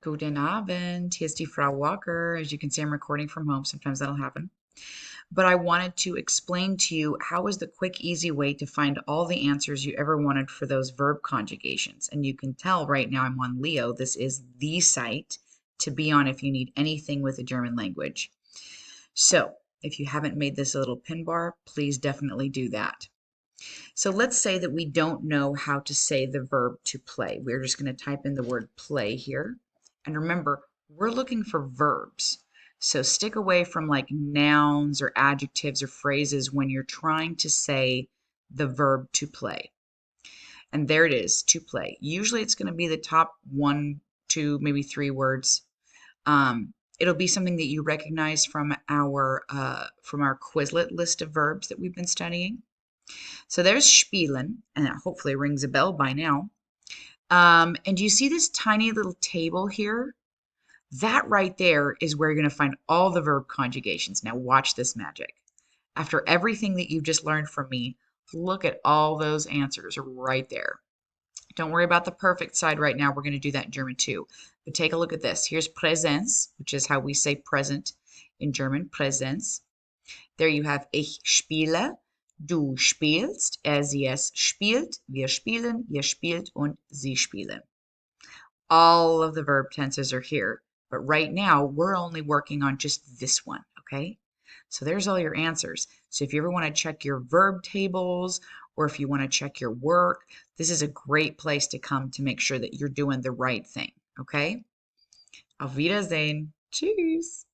Guten Abend. Hier ist die Frau Walker. As you can see, I'm recording from home. Sometimes that'll happen. But I wanted to explain to you how is the quick, easy way to find all the answers you ever wanted for those verb conjugations. And you can tell right now I'm on Leo. This is the site to be on if you need anything with the German language. So if you haven't made this a little pin bar, please definitely do that. So let's say that we don't know how to say the verb to play. We're just going to type in the word play here. And remember, we're looking for verbs. So stick away from like nouns or adjectives or phrases when you're trying to say the verb to play. And there it is, to play. Usually it's going to be the top 1, 2, maybe 3 words. It'll be something that you recognize from our Quizlet list of verbs that we've been studying. So there's spielen, and that hopefully rings a bell by now. And you see this tiny little table here? That right there is where you're going to find all the verb conjugations. Now watch this magic. After everything that you've just learned from me, look at all those answers right there. Don't worry about the perfect side right now. We're going to do that in German too. But take a look at this. Here's Präsenz, which is how we say present in German, Präsenz. There you have ich spiele, du spielst, sie es spielt, wir spielen, ihr spielt und sie spielen. All of the verb tenses are here, but right now we're only working on just this one, okay? So there's all your answers. So if you ever want to check your verb tables or if you want to check your work, this is a great place to come to make sure that you're doing the right thing, okay? Auf Wiedersehen. Tschüss.